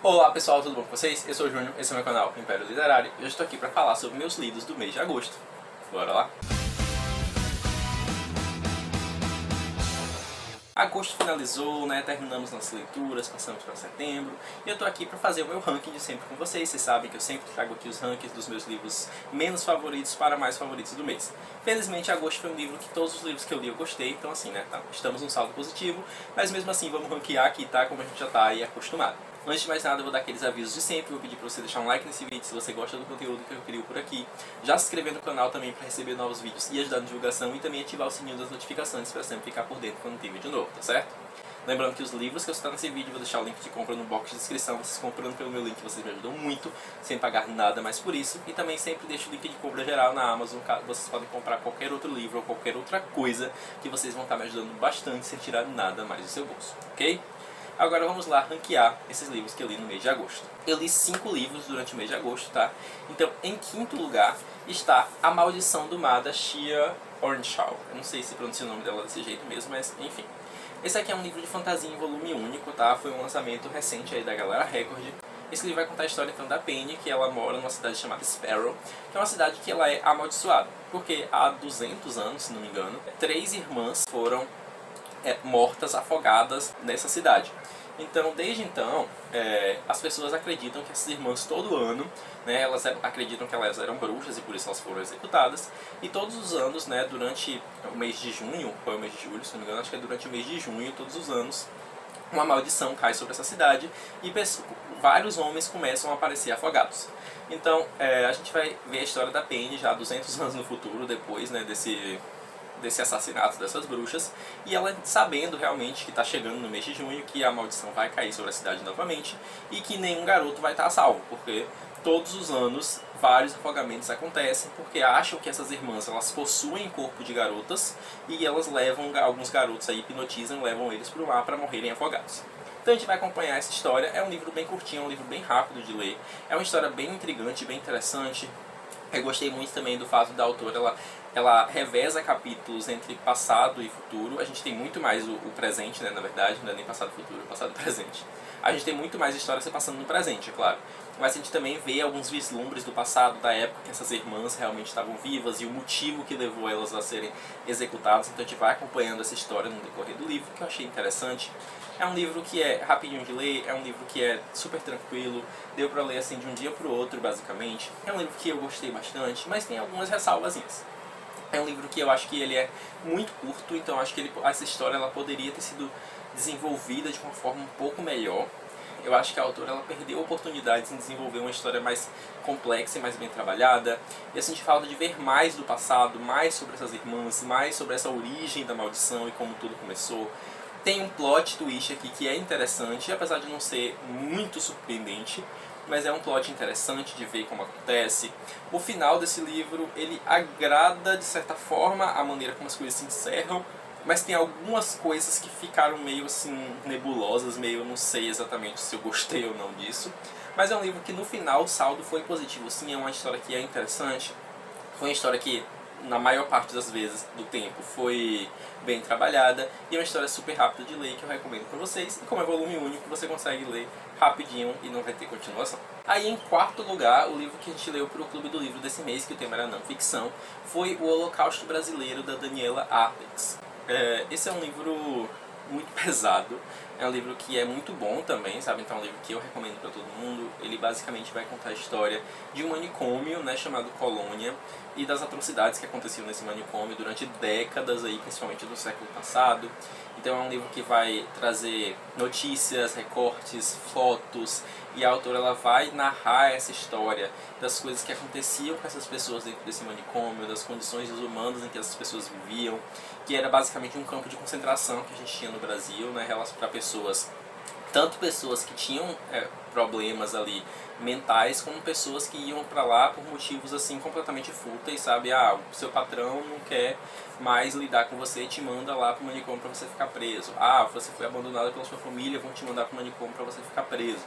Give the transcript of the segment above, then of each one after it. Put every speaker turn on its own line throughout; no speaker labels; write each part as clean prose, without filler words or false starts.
Olá pessoal, tudo bom com vocês? Eu sou o Júnior, esse é o meu canal Império Literário e hoje estou aqui para falar sobre meus lidos do mês de agosto. Bora lá? Agosto finalizou, né? Terminamos nossas leituras, passamos para setembro e eu tô aqui para fazer o meu ranking de sempre com vocês. Vocês sabem que eu sempre trago aqui os rankings dos meus livros menos favoritos para mais favoritos do mês. Felizmente, agosto foi um livro que todos os livros que eu li eu gostei, então assim, né? Tá, estamos num saldo positivo, mas mesmo assim vamos ranquear aqui, tá? Como a gente já tá aí acostumado. Antes de mais nada, eu vou dar aqueles avisos de sempre, vou pedir para você deixar um like nesse vídeo se você gosta do conteúdo que eu crio por aqui, já se inscrever no canal também para receber novos vídeos e ajudar na divulgação e também ativar o sininho das notificações para sempre ficar por dentro quando tem vídeo novo, tá certo? Lembrando que os livros que eu citar nesse vídeo, eu vou deixar o link de compra no box de descrição, vocês comprando pelo meu link, vocês me ajudam muito, sem pagar nada mais por isso, e também sempre deixo o link de compra geral na Amazon, vocês podem comprar qualquer outro livro ou qualquer outra coisa que vocês vão estar me ajudando bastante sem tirar nada mais do seu bolso, ok? Agora vamos lá ranquear esses livros que eu li no mês de agosto. Eu li 5 livros durante o mês de agosto, tá? Então, em quinto lugar está A Maldição do Mar, da Shea Ornshaw. Eu não sei se pronuncia o nome dela desse jeito mesmo, mas enfim. Esse aqui é um livro de fantasia em volume único, tá? Foi um lançamento recente aí da Galera Record. Esse livro vai contar a história então da Penny, que ela mora numa cidade chamada Sparrow, que é uma cidade que ela é amaldiçoada. Porque há 200 anos, se não me engano, 3 irmãs foram mortas, afogadas nessa cidade. Então, desde então, as pessoas acreditam que essas irmãs todo ano, né, elas acreditam que elas eram bruxas e por isso elas foram executadas. E todos os anos, né, durante o mês de junho, ou o mês de julho, se não me engano, acho que é durante o mês de junho, todos os anos, uma maldição cai sobre essa cidade e vários homens começam a aparecer afogados. Então, a gente vai ver a história da Penny já 200 anos no futuro, depois, né, desse assassinato dessas bruxas, e ela sabendo realmente que está chegando no mês de junho, que a maldição vai cair sobre a cidade novamente e que nenhum garoto vai estar a salvo, porque todos os anos vários afogamentos acontecem, porque acham que essas irmãs elas possuem corpo de garotas e elas levam alguns garotos aí, hipnotizam, levam eles para o mar para morrerem afogados. Então a gente vai acompanhar essa história. É um livro bem curtinho, é um livro bem rápido de ler, é uma história bem intrigante, bem interessante. Eu gostei muito também do fato da autora, ela reveza capítulos entre passado e futuro. A gente tem muito mais o presente, né, na verdade, não é nem passado e futuro, é passado e presente. A gente tem muito mais história se passando no presente, é claro. Mas a gente também vê alguns vislumbres do passado, da época que essas irmãs realmente estavam vivas e o motivo que levou elas a serem executadas. Então a gente vai acompanhando essa história no decorrer do livro, que eu achei interessante. É um livro que é rapidinho de ler, é um livro que é super tranquilo, deu pra ler assim de um dia pro outro, basicamente. É um livro que eu gostei bastante, mas tem algumas ressalvazinhas. É um livro que eu acho que ele é muito curto, então acho que essa história ela poderia ter sido desenvolvida de uma forma um pouco melhor. Eu acho que a autora ela perdeu oportunidades em desenvolver uma história mais complexa e mais bem trabalhada. E eu senti falta de ver mais do passado, mais sobre essas irmãs, mais sobre essa origem da maldição e como tudo começou. Tem um plot twist aqui que é interessante, apesar de não ser muito surpreendente, mas é um plot interessante de ver como acontece. O final desse livro, ele agrada de certa forma a maneira como as coisas se encerram, mas tem algumas coisas que ficaram meio assim nebulosas, meio não sei exatamente se eu gostei ou não disso. Mas é um livro que no final o saldo foi positivo sim, é uma história que é interessante, foi uma história que na maior parte das vezes do tempo foi bem trabalhada e é uma história super rápida de ler que eu recomendo para vocês. E como é volume único, você consegue ler rapidinho e não vai ter continuação. Aí em quarto lugar, o livro que a gente leu para o Clube do Livro desse mês, que o tema era não ficção, foi O Holocausto Brasileiro, da Daniela Arlex. Esse é um livro muito pesado, é um livro que é muito bom também, sabe? Então é um livro que eu recomendo para todo mundo. Ele basicamente vai contar a história de um manicômio, né, chamado Colônia, e das atrocidades que aconteciam nesse manicômio durante décadas aí, principalmente do século passado. Então é um livro que vai trazer notícias, recortes, fotos, e a autora ela vai narrar essa história das coisas que aconteciam com essas pessoas dentro desse manicômio, das condições humanas em que essas pessoas viviam, que era basicamente um campo de concentração que a gente tinha no Brasil, né, para pessoas, tanto pessoas que tinham problemas ali mentais, como pessoas que iam pra lá por motivos assim completamente fúteis, sabe? Ah, o seu patrão não quer mais lidar com você e te manda lá pro manicômio pra você ficar preso. Ah, você foi abandonado pela sua família, vão te mandar pro manicômio pra você ficar preso.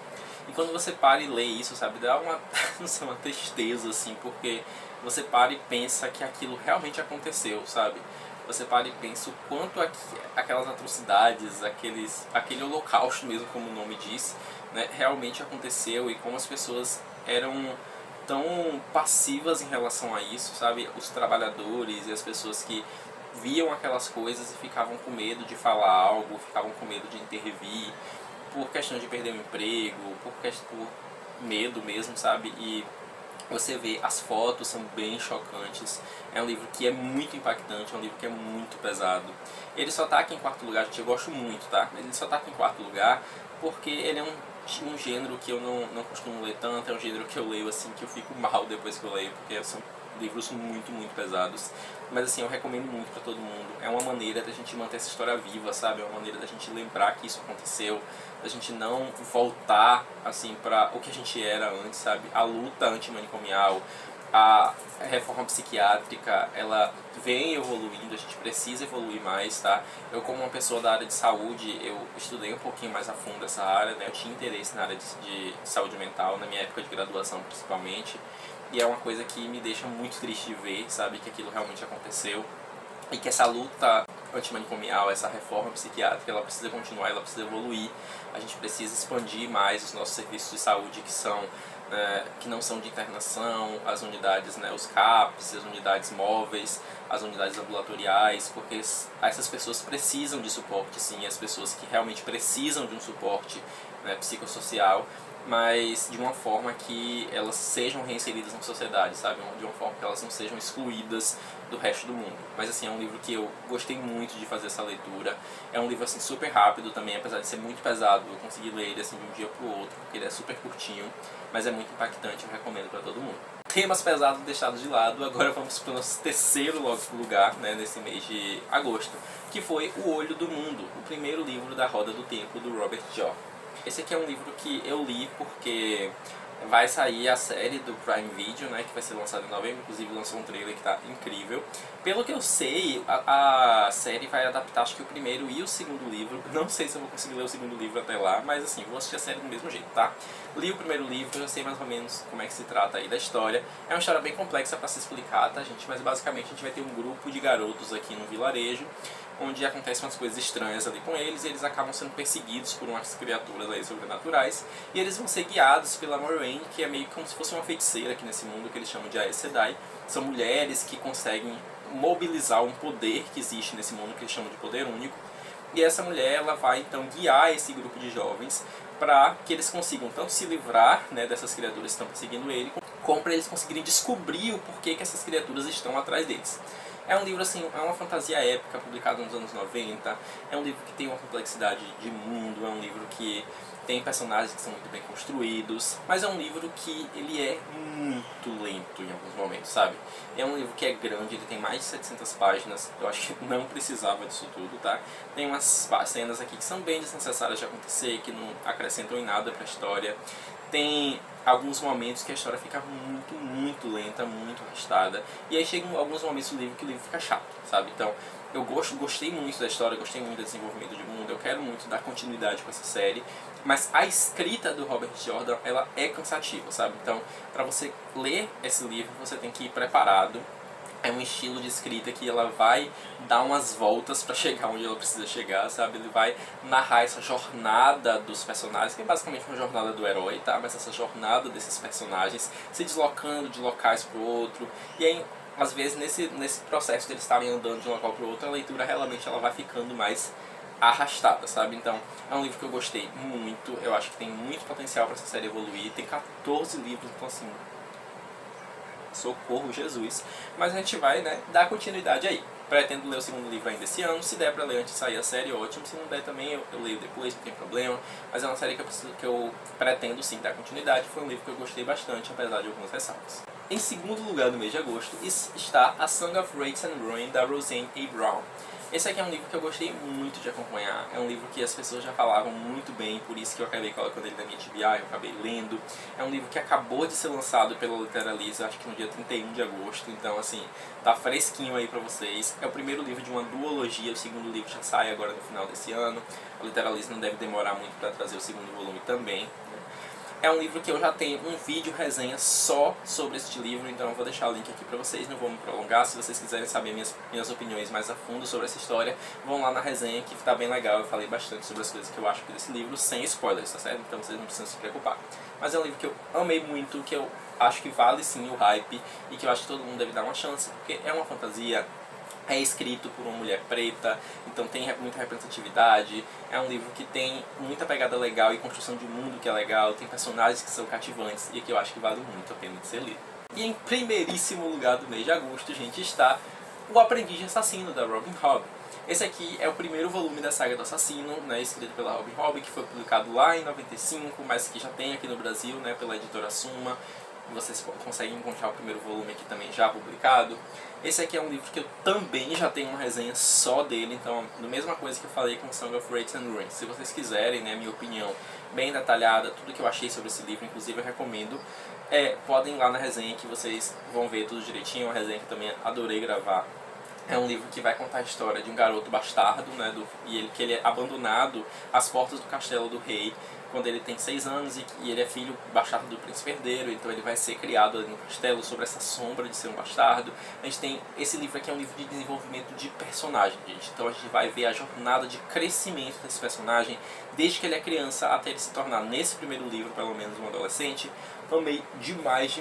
E quando você para e lê isso, sabe, dá uma, não sei, uma tristeza assim, porque você para e pensa que aquilo realmente aconteceu, sabe? Você para e pensa o quanto aquelas atrocidades, aquele holocausto mesmo, como o nome diz, né, realmente aconteceu e como as pessoas eram tão passivas em relação a isso, sabe? Os trabalhadores e as pessoas que viam aquelas coisas e ficavam com medo de falar algo, ficavam com medo de intervir, por questão de perder o emprego, por medo mesmo, sabe? E você vê, as fotos são bem chocantes, é um livro que é muito impactante, é um livro que é muito pesado. Ele só tá aqui em quarto lugar, gente, eu gosto muito, tá? Ele só tá aqui em quarto lugar porque ele é um gênero que eu não costumo ler tanto, é um gênero que eu leio assim, que eu fico mal depois que eu leio, porque são livros muito, muito pesados. Mas assim, eu recomendo muito pra todo mundo. É uma maneira da gente manter essa história viva, sabe? É uma maneira da gente lembrar que isso aconteceu, da gente não voltar, assim, pra o que a gente era antes, sabe? A luta antimanicomial, a reforma psiquiátrica, ela vem evoluindo, a gente precisa evoluir mais, tá? Eu, como uma pessoa da área de saúde, eu estudei um pouquinho mais a fundo essa área, né? Eu tinha interesse na área de saúde mental, na minha época de graduação principalmente. E é uma coisa que me deixa muito triste de ver, sabe, que aquilo realmente aconteceu. E que essa luta antimanicomial, essa reforma psiquiátrica, ela precisa continuar, ela precisa evoluir. A gente precisa expandir mais os nossos serviços de saúde que não são de internação, as unidades, né, os CAPs, as unidades móveis, as unidades ambulatoriais, porque essas pessoas precisam de suporte, sim, as pessoas que realmente precisam de um suporte, né, psicossocial, mas de uma forma que elas sejam reinseridas na sociedade, sabe? De uma forma que elas não sejam excluídas do resto do mundo. Mas assim, é um livro que eu gostei muito de fazer essa leitura. É um livro assim super rápido também, apesar de ser muito pesado. Eu consegui ler ele assim de um dia pro outro, porque ele é super curtinho, mas é muito impactante, eu recomendo para todo mundo. Temas pesados deixados de lado, agora vamos para o nosso terceiro lugar, né, nesse mês de agosto, que foi O Olho do Mundo, o primeiro livro da Roda do Tempo do Robert Jordan. Esse aqui é um livro que eu li porque vai sair a série do Prime Video, né, que vai ser lançada em novembro, inclusive lançou um trailer que tá incrível. Pelo que eu sei, a série vai adaptar acho que o primeiro e o segundo livro. Não sei se eu vou conseguir ler o segundo livro até lá, mas assim, vou assistir a série do mesmo jeito, tá? Li o primeiro livro, já sei mais ou menos como é que se trata aí da história. É uma história bem complexa pra se explicar, tá, gente? Mas basicamente a gente vai ter um grupo de garotos aqui no vilarejo, onde acontecem umas coisas estranhas ali com eles, e eles acabam sendo perseguidos por umas criaturas aí sobrenaturais, e eles vão ser guiados pela Moraine, que é meio como se fosse uma feiticeira aqui nesse mundo, que eles chamam de Aes Sedai. São mulheres que conseguem mobilizar um poder que existe nesse mundo, que eles chamam de poder único, e essa mulher ela vai então guiar esse grupo de jovens para que eles consigam tanto se livrar, né, dessas criaturas que estão perseguindo ele, como para eles conseguirem descobrir o porquê que essas criaturas estão atrás deles. É um livro assim, é uma fantasia épica, publicado nos anos 90, é um livro que tem uma complexidade de mundo, é um livro que tem personagens que são muito bem construídos, mas é um livro que ele é muito lento em alguns momentos, sabe? É um livro que é grande, ele tem mais de 700 páginas, eu acho que não precisava disso tudo, tá? Tem umas cenas aqui que são bem desnecessárias de acontecer, que não acrescentam em nada pra história. Tem alguns momentos que a história fica muito, muito lenta, muito arrastada. E aí chegam alguns momentos do livro que o livro fica chato, sabe? Então, eu gostei muito da história, gostei muito do desenvolvimento de mundo, eu quero muito dar continuidade com essa série. Mas a escrita do Robert Jordan, ela é cansativa, sabe? Então, para você ler esse livro, você tem que ir preparado. É um estilo de escrita que ela vai dar umas voltas para chegar onde ela precisa chegar, sabe? Ele vai narrar essa jornada dos personagens, que é basicamente uma jornada do herói, tá? Mas essa jornada desses personagens se deslocando de locais para o outro. E aí, às vezes, nesse processo de eles estarem andando de um local para o outro, a leitura realmente ela vai ficando mais arrastada, sabe? Então, é um livro que eu gostei muito. Eu acho que tem muito potencial para essa série evoluir. Tem 14 livros, então assim, socorro Jesus, mas a gente vai, né, dar continuidade aí. Pretendo ler o segundo livro ainda esse ano, se der pra ler antes de sair a série, ótimo, se não der também eu leio depois, não tem problema, mas é uma série que eu pretendo sim dar continuidade. Foi um livro que eu gostei bastante, apesar de algumas ressalvas. Em segundo lugar no mês de agosto está A Song of Rage and Ruin, da Roseanne A. Brown. Esse aqui é um livro que eu gostei muito de acompanhar, é um livro que as pessoas já falavam muito bem, por isso que eu acabei colocando ele na minha TBR, eu acabei lendo. É um livro que acabou de ser lançado pela Literalisa, acho que no dia 31 de agosto, então assim, tá fresquinho aí pra vocês. É o primeiro livro de uma duologia, o segundo livro já sai agora no final desse ano. A Literalisa não deve demorar muito pra trazer o segundo volume também. É um livro que eu já tenho um vídeo resenha só sobre este livro, então eu vou deixar o link aqui pra vocês, não vou me prolongar. Se vocês quiserem saber minhas opiniões mais a fundo sobre essa história, vão lá na resenha que tá bem legal. Eu falei bastante sobre as coisas que eu acho desse livro, sem spoilers, tá certo? Então vocês não precisam se preocupar. Mas é um livro que eu amei muito, que eu acho que vale sim o hype e que eu acho que todo mundo deve dar uma chance, porque é uma fantasia. É escrito por uma mulher preta, então tem muita representatividade. É um livro que tem muita pegada legal e construção de um mundo que é legal. Tem personagens que são cativantes e que eu acho que vale muito a pena de ser lido. E em primeiríssimo lugar do mês de agosto, gente, está O Aprendiz de Assassino, da Robin Hobb. Esse aqui é o primeiro volume da saga do Assassino, né, escrito pela Robin Hobb, que foi publicado lá em 95, mas que já tem aqui no Brasil, né, pela editora Suma. Vocês conseguem encontrar o primeiro volume aqui também já publicado. Esse aqui é um livro que eu também já tenho uma resenha só dele, então a mesma coisa que eu falei com Song of Raids and Ruins. Se vocês quiserem, né, minha opinião bem detalhada, tudo que eu achei sobre esse livro, inclusive eu recomendo, podem ir lá na resenha que vocês vão ver tudo direitinho, uma resenha que eu também adorei gravar. É um livro que vai contar a história de um garoto bastardo, né, que ele é abandonado às portas do castelo do rei quando ele tem 6 anos e ele é filho bastardo do príncipe herdeiro, então ele vai ser criado ali no castelo sobre essa sombra de ser um bastardo. A gente tem, esse livro aqui é um livro de desenvolvimento de personagem, gente, então a gente vai ver a jornada de crescimento desse personagem, desde que ele é criança até ele se tornar, nesse primeiro livro, pelo menos um adolescente. Amei demais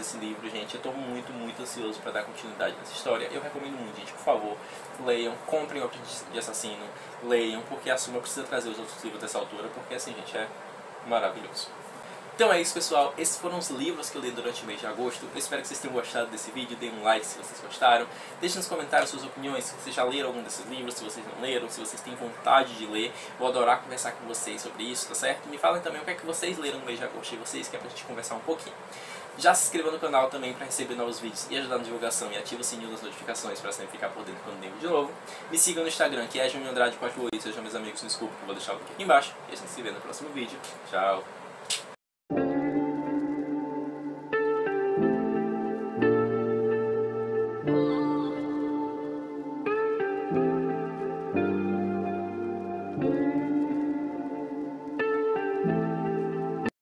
esse livro, gente. Eu estou muito ansioso para dar continuidade nessa história. Eu recomendo muito, gente, por favor, leiam, comprem o Aprendiz de Assassino, leiam, porque a Suma precisa trazer os outros livros dessa altura, porque assim, gente, é maravilhoso. Então é isso, pessoal, esses foram os livros que eu li durante o mês de agosto. Eu espero que vocês tenham gostado desse vídeo, deem um like se vocês gostaram. Deixem nos comentários suas opiniões, se vocês já leram algum desses livros, se vocês não leram, se vocês têm vontade de ler. Vou adorar conversar com vocês sobre isso, tá certo? Me falem também o que é que vocês leram no mês de agosto e vocês, que é pra gente conversar um pouquinho. Já se inscreva no canal também para receber novos vídeos e ajudar na divulgação, e ativa o sininho das notificações para sempre ficar por dentro quando tem vídeo novo. Me sigam no Instagram, que é JuniorAndrade48, sejam meus amigos no Scoop, que eu vou deixar o link aqui embaixo. E a gente se vê no próximo vídeo. Tchau!